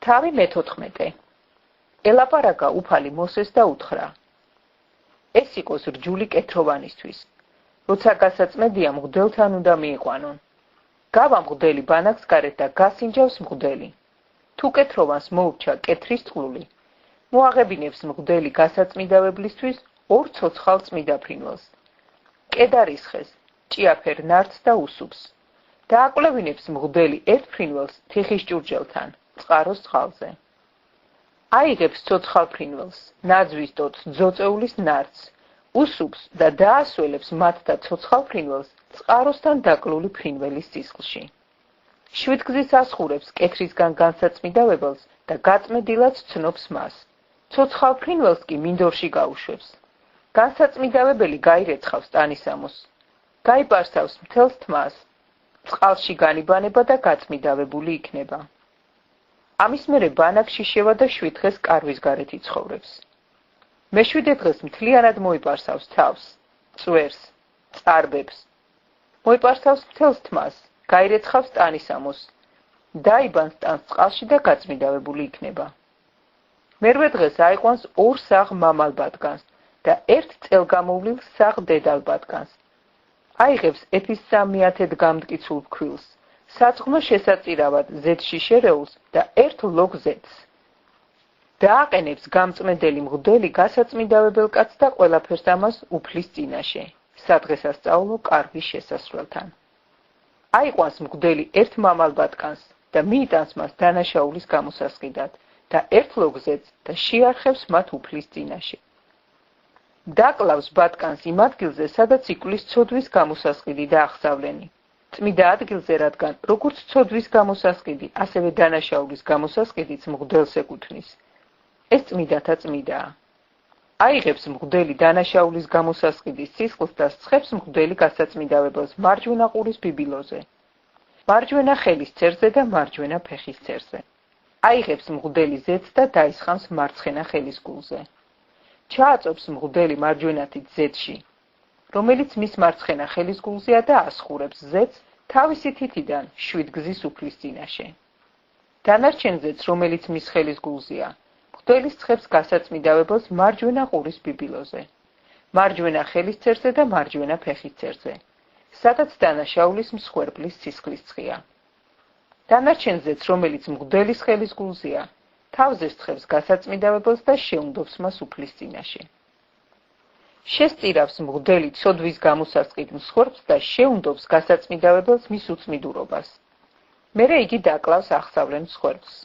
თავი მე-14. ელაპარაკა უფალი მოსეს და უთხრა: ეს იყოს რჯული კეთროვანისთვის, როცა გასაწმედია მღვდელთან უნდა მიიყვანონ. გავა მღვდელი ბანაკს გარეთ და გასინჯავს მღვდელი. თუ კეთროვანს მოურჩა კეთრის წყლული, მოაღებინებს მღვდელი გასაწმიდავებლისთვის 2 ცოცხალ წმიდა ფრინველს, კედარის ხეს, ჭიაფერ ნარდს და უსუბს. დააკვლევინებს მღვდელი ერთ ფრინველს თიხის ჭურჭელთან, წყაროს წყალზე. აიღებს ცოცხალ ფრინველს, ნაძვის ტოტს ძოწეულის ნარდს, უსუბს და დაასველებს მათ და ცოცხალ ფრინველს წყაროსთან დაკლული ფრინველის სისხლში. შვიდგზის ასხურებს კეთრისგან განსაწმიდავებელს და გაწმედილად ცნობს მას. ცოცხალ ფრინველს კი მინდორში გაუშვებს. განსაწმიდავებელი გაირეცხავს ტანისამოს, გაიპარსავს მთელს თმას, წყალში განიბანება და გაწმიდავებული იქნება. ამის მერე ბანაკში შევა და 7 დღეს კარვის გარეთ იცხოვრებს. მე-7 დღეს მთლიანად მოიპარსავს თავს, წვერს, წარბებს, მოიპარსავს მთელს თმას, გაირეცხავს ტანისამოს, დაიბანს ტანს წყალში და გაწმიდავებული იქნება. მერვე დღეს აიყვანს 2 საღ მამალ ბატკანს და 1 წელგამოვლილ საღ დედალ ბატკანს. აიღებს 1.3 გამტკიცულ ფქვილს, საწყნო შესაწირავად ზეთში შერეულს და 1 ლოგ ზეთს. დააყენებს გამწმედელი მღვდელი გასაწმიდავებელ კაცს და ყველაფერს ამას უფლის წინაშე, სადღესასწაულო კარვის შესასვლელთან. აიყვანს მღვდელი 1 მამალ ბატკანს და მიიტანს მას დანაშაულის გამოსასყიდად და 1 ლოგ ზეთს და შეარხევს მათ უფლის წინაშე. დაკლავს ბატკანს იმ ადგილზე, სადაც იკვლის ცოდვის გამოსასყიდი და აღსავლენი. წმიდა ადგილზე, რადგან როგორც ცოდვის გამოსასყიდი, ასევე დანაშაულის გამოსასყიდიც მღვდელს ეკუთვნის. ეს წმიდათა წმიდაა. აიღებს მღვდელი დანაშაულის გამოსასყიდის სისხლს და სცხებს მღვდელი გასაწმიდავებელს მარჯვენა ყურის ბიბილოზე, მარჯვენა ხელის ცერზე და მარჯვენა ფეხის ცერზე. აიღებს მღვდელი ზეთს და დაისხამს მარცხენა ხელის გულზე. ჩააწობს მღვდელი მარჯვენათით ზეთში, რომელიც მის მარცხენა ხელის გულზეა და ასხურებს ზეთს თავისი თითიდან 7 გზის უფლის წინაშე. დანარჩენ ზეთს, რომელიც მის ხელის გულზეა, მღვდელი სცხებს გასაწმიდავებელს მარჯვენა ყურის ბიბილოზე, მარჯვენა ხელის ცერზე და მარჯვენა ფეხის ცერზე, სადაც დანაშაულის მსხვერპლის სისხლის ცხია. დანარჩენ ზეთს, რომელიც მღვდელის ხელის გულზეა, თავზე სცხებს გასაწმიდავებელს და შეუნდობს მას უფლის წინაშე. შესწირავს მღვდელი ცოდვის გამოსასყიდ მსხვერპლს და შეუნდობს გასაწმიდავებელს მის უწმიდურობას. მერე იგი დაკლავს აღსავლენ მსხვერპლს.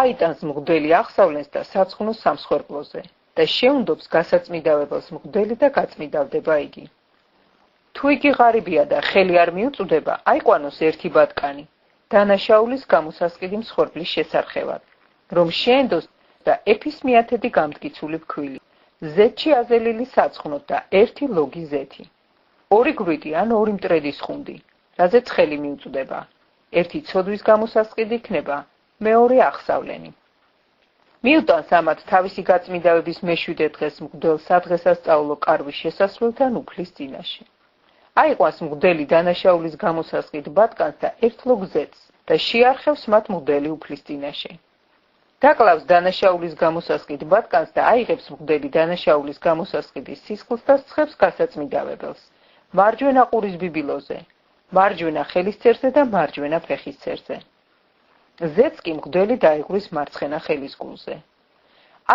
აიტანს მღვდელი აღსავლენს და საწყნოს სამსხვერპლოზე და შეუნდობს გასაწმიდავებელს მღვდელი და გაწმიდავდება იგი. თუ იგი ღარიბია და ხელი არ მიუწვდება, აიყვანოს 1 ბატკანი დანაშაულის გამოსასყიდი მსხვერპლის შესარხევად, რომ შეენდოს და ეფისმიათედი გამტკიცული ფქვილი, ზეთში აზელილი საწყნოთ და 1 ლოგი ზეთი, 2 გვიტი ან 2 მტრედის ხუნდი, რაზეც ხელი მიუწვდება, 1 ცოდვის გამოსასყიდი იქნება, მეორე აღსავლენი. მიუტანს ამათ თავისი გაწმიდავების მე-7 დღეს მღვდელ სადღესასწაულო კარვის შესასვლელთან უფლის წინაშე. აიყვანს მღვდელი დანაშაულის გამოსასყიდ ბატკანს და 1 ლოგ ზეთს და შეარხევს მათ მღვდელი უფლის წინაშე. დაკლავს დანაშაულის გამოსასყიდ ბატკანს და აიღებს მღვდელი დანაშაულის გამოსასყიდის სისხლს და სცხებს გასაწმიდავებელს, მარჯვენა ყურის ბიბილოზე, მარჯვენა ხელის ცერზე და მარჯვენა ფეხის ცერზე. ზეთს კი მღვდელი დაეღვრის მარცხენა ხელის გულზე.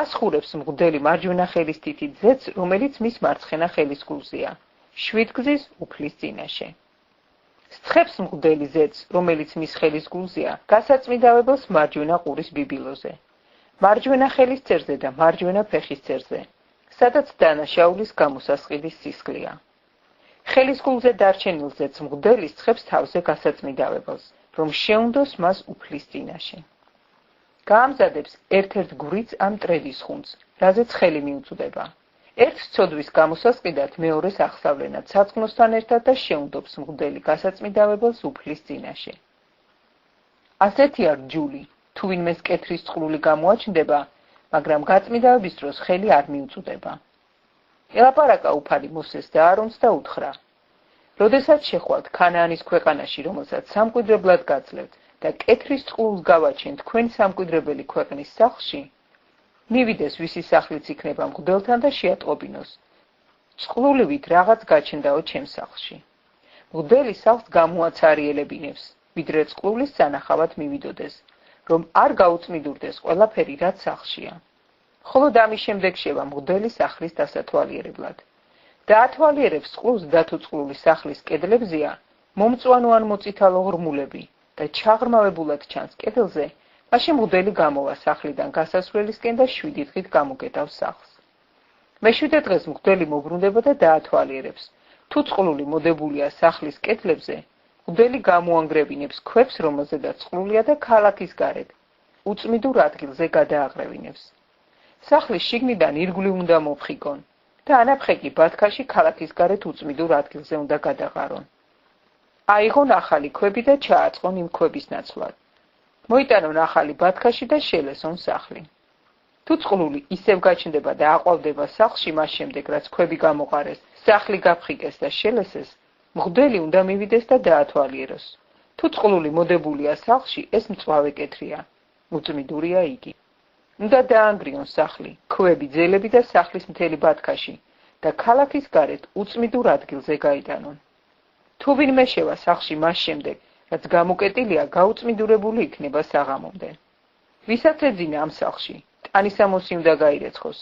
ასხურებს მღვდელი მარჯვენა ხელის თითით ზეთს, რომელიც მის მარცხენა ხელის გულზეა, 7 გზის უფლის წინაშე. სცხებს მღვდელი ზეთს, რომელიც მის ხელის გულზეა, გასაწმიდავებელს მარჯვენა ყურის ბიბილოზე, მარჯვენა ხელის ცერზე და მარჯვენა ფეხის ცერზე, სადაც დანაშაულის გამოსასყიდის სისხლია. ხელის გულზე დარჩენილ ზეთს მღვდელი სცხებს თავზე გასაწმიდავებელს, რომ შეუნდოს მას უფლის წინაშე. გაამზადებს ერთ-ერთ გვრიც ან მტრედის ხუნძს, რაზეც ხელი მიუწვდება. 1 ცოდვის გამოსასყიდად მეორეს აღსავლენად საწყნოსთან ერთად და შეუნდობს მღვდელი გასაწმიდავებელს უფლის წინაშე. ასეთია რჯული, თუ ვინმეს კეთრის წყლული გამოაჩნდება, მაგრამ გაწმიდავების დროს ხელი არ მიუწვდება. ელაპარაკა უფალი მოსეს და არონს და უთხრა: როდესაც შეხვალთ ქანაანის ქვეყანაში, რომელსაც სამკვიდრებლად გაძლევთ და კეთრის წყლულს გავაჩენ თქვენ სამკვიდრებელი ქვეყნის სახლში, მივიდეს ვისი სახლიც იქნება მღვდელთან და შეატყობინოს. წყლულივით რაღაც გაჩნდაო ჩემს სახლში. მღვდელი სახლს გამოაცარიელებინებს, ვიდრე წყლულის სანახავად მივიდოდეს, რომ არ გაუწმიდურდეს ყველაფერი, რაც სახლშია. ხოლო ამის შემდეგ შევა მღვდელი სახლის დასათვალიერებლად. და ათვალიერებს წყლულს და თუ წყლულის სახლის კედლებზეა მომწვანო ან მოწითალო ღრმულები და ჩაღრმავებულად ჩანს კედელზე, მაშინ მღვდელი გამოვა სახლიდან გასასვლელისკენ და 7 დღით გამოგეტავს სახლს. მე-7 დღეს მღვდელი მობრუნდება და დაათვალიერებს. თუ წყლული მოდებულია სახლის კედლებზე, მღვდელი გამოანგრევინებს ქვებს, რომელზედაც წყლულია და ქალაქის გარეთ უწმიდურ ადგილზე გადააყრევინებს. სახლის შიგნიდან ირგვლივ უნდა მოფხიკონ და ანაფხეკი ბათქაში ქალაქის გარეთ უწმიდურ ადგილზე უნდა გადაყარონ. აიღონ ახალი ქვები და ჩააწყონ იმ ქვების ნაცვლად. მოიტანონ ახალი ბათქაში და შელესონ სახლი. თუ წყლული ისევ გაჩნდება და აყვავდება სახლში მას შემდეგ, რაც ქვები გამოყარეს, სახლი გაფხიკეს და შელესეს, მღვდელი უნდა მივიდეს და დაათვალიეროს. თუ წყლული მოდებულია სახლში, ეს მწვავე კეთრია. უწმიდურია იგი. უნდა დაანგრიონ სახლი, ქვები, ძელები და სახლის მთელი ბათქაში და ქალაქის გარეთ უწმიდურ ადგილზე გაიტანონ. თუ ვინმე შევა სახლში მას შემდეგ, რაც გამოკეტილია, გაუწმიდურებული იქნება საღამომდე. ვისაც ეძინა ამ სახლში, ტანისამოსი უნდა გაირეცხოს.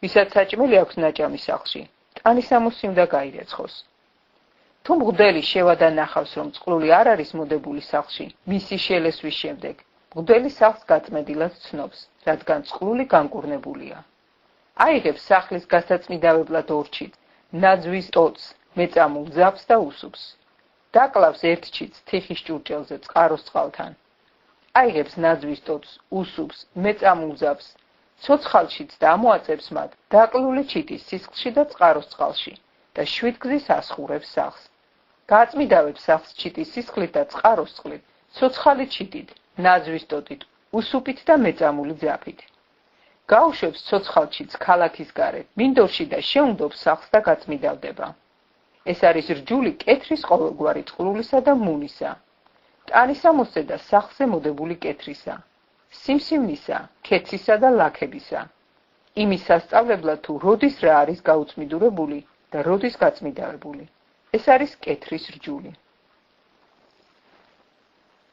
ვისაც საჭმელი აქვს ნაჭამი სახლში, ტანისამოსი უნდა გაირეცხოს. თუ მღვდელი შევა და ნახავს, რომ წყლული არ არის მოდებული სახლში, მისი შელესვის შემდეგ, მღვდელი სახლს გაწმენდილად ცნობს, რადგან წყლული განკურნებულია. აიღებს სახლის გასაწმიდავებლად ორჩით, ნაძვის ტოტს, მეწამულ ძაბს და უსუპს. დაკლავს ერთ ჩიტს თიხის ჭურჭელზე წყაროს წყალთან. აიღებს ნაძვის ტოტს, უსუპს, მეწამულ ძაბს, ცოცხალშიც და ამოაწებს მათ დაკლული ჩიტის სისხლში და წყაროს წყალში და 7 გზის ასხურებს სახლს. გააწმიდავებს სახლს ჩიტის სისხლით და წყაროს წყლით, ცოცხალი ჩიტით, ნაძვის ტოტით, უსუპით და მეწამული ძაფით. გაუშვებს ცოცხალ ჩიტს ქალაქის გარეთ, მინდორში და შეუნდობს სახლს და გაწმიდავდება. ეს არის რჯული კეთრის ყოველგვარი წყლულისა და მუნისა, ტანისამოსზე და სახლზე მოდებული კეთრისა, სიმსივნისა, ქეცისა და ლაქებისა. იმის სასწავლებლად, თუ როდის რა არის გაუწმიდურებული და როდის გაწმიდავებული. ეს არის კეთრის რჯული.